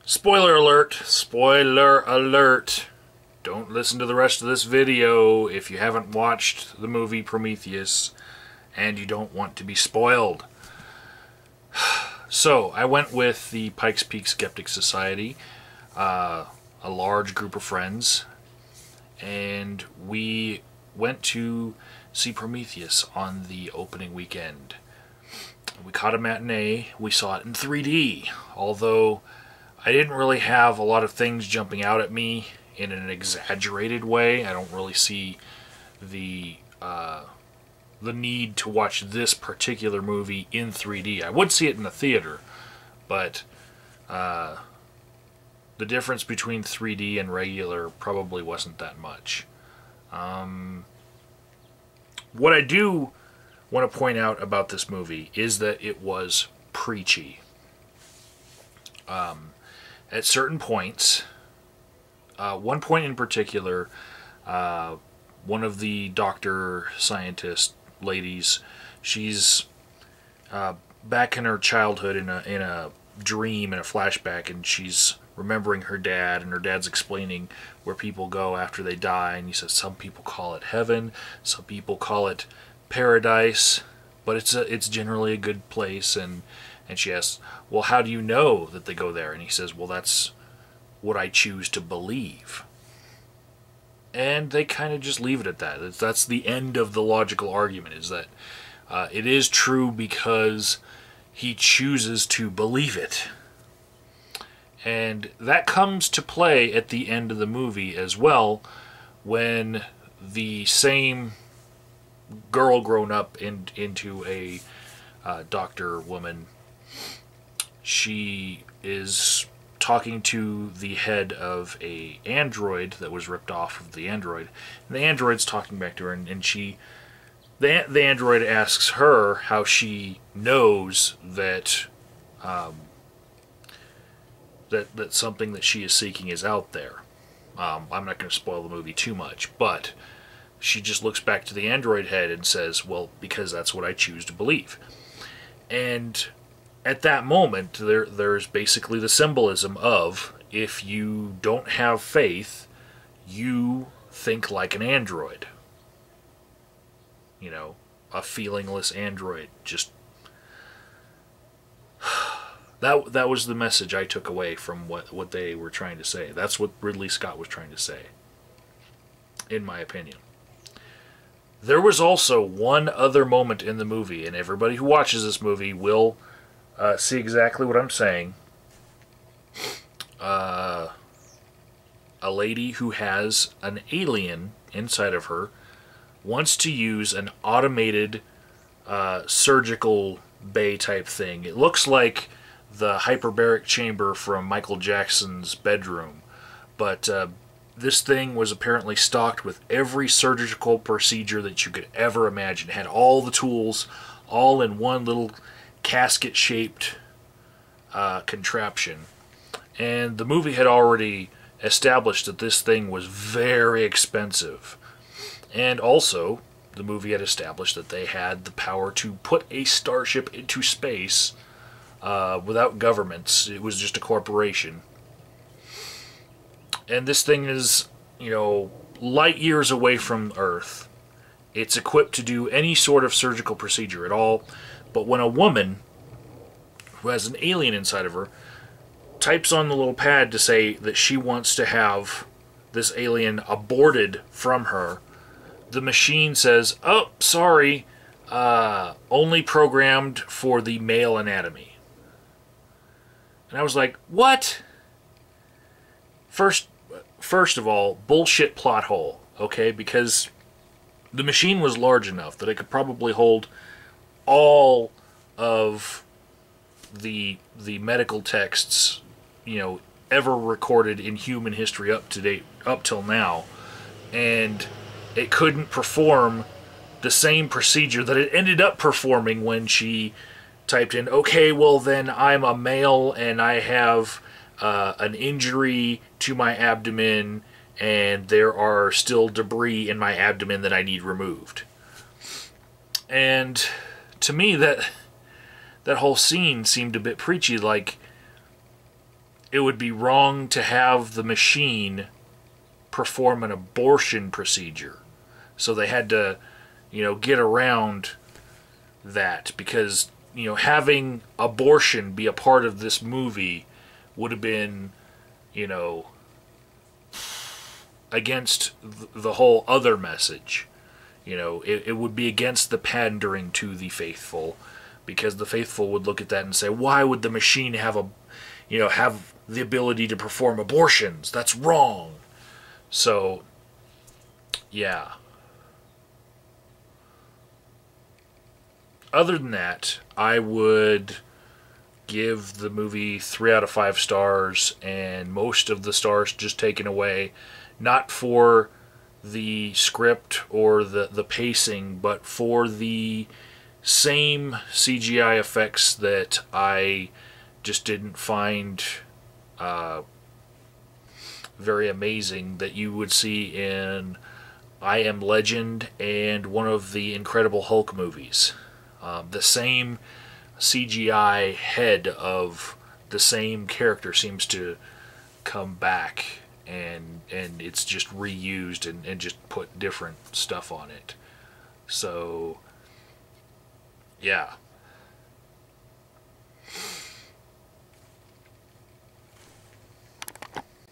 Spoiler alert! Spoiler alert! Don't listen to the rest of this video if you haven't watched the movie Prometheus and you don't want to be spoiled. So, I went with the Pikes Peak Skeptic Society, a large group of friends, and we went to see Prometheus on the opening weekend. We caught a matinee. We saw it in 3D, although I didn't really have a lot of things jumping out at me in an exaggerated way. I don't really see the need to watch this particular movie in 3D. I would see it in the theater, but the difference between 3D and regular probably wasn't that much. What I do want to point out about this movie is that it was preachy. At certain points, one point in particular, one of the doctor scientist ladies, she's back in her childhood in a dream, in a flashback, and she's remembering her dad, and her dad's explaining where people go after they die, and he says some people call it heaven, some people call it paradise, but it's generally a good place. And she asks, well, how do you know that they go there? And he says, well, that's what I choose to believe. And they kind of just leave it at that. That's the end of the logical argument, is that it is true because he chooses to believe it. And that comes to play at the end of the movie as well, when the same girl grown up into a doctor woman, she is talking to the head of a android that was ripped off of the android, and the android's talking back to her, and the android asks her how she knows that that something that she is seeking is out there. I'm not going to spoil the movie too much, but she just looks back to the android head and says, well, because that's what I choose to believe. And at that moment, there's basically the symbolism of, if you don't have faith, you think like an android. You know, a feelingless android. Just that was the message I took away from what they were trying to say. That's what Ridley Scott was trying to say, in my opinion. There was also one other moment in the movie, and everybody who watches this movie will see exactly what I'm saying. A lady who has an alien inside of her wants to use an automated surgical bay type thing. It looks like the hyperbaric chamber from Michael Jackson's bedroom, but this thing was apparently stocked with every surgical procedure that you could ever imagine. It had all the tools, all in one little casket-shaped contraption. And the movie had already established that this thing was very expensive. And also, the movie had established that they had the power to put a starship into space without governments. It was just a corporation. And this thing is, light years away from Earth. It's equipped to do any sort of surgical procedure at all. But when a woman who has an alien inside of her types on the little pad to say that she wants to have this alien aborted from her, the machine says, oh, sorry, only programmed for the male anatomy. And I was like, what? First of all, bullshit plot hole, okay? Because the machine was large enough that it could probably hold all of the medical texts, ever recorded in human history up till now, and it couldn't perform the same procedure that it ended up performing when she typed in, okay, well then I'm a male and I have an injury to my abdomen, and there are still debris in my abdomen that I need removed. And to me, that whole scene seemed a bit preachy. Like, it would be wrong to have the machine perform an abortion procedure. So they had to, get around that, because, having abortion be a part of this movie would have been, against the whole other message. It would be against the pandering to the faithful, because the faithful would look at that and say, why would the machine have have the ability to perform abortions? That's wrong. So, yeah. Other than that, I would give the movie 3 out of 5 stars, and most of the stars just taken away, not for the script or the pacing, but for the same CGI effects that I just didn't find very amazing, that you would see in I Am Legend and one of the Incredible Hulk movies. The same CGI head of the same character seems to come back, and it's just reused and just put different stuff on it. So, yeah.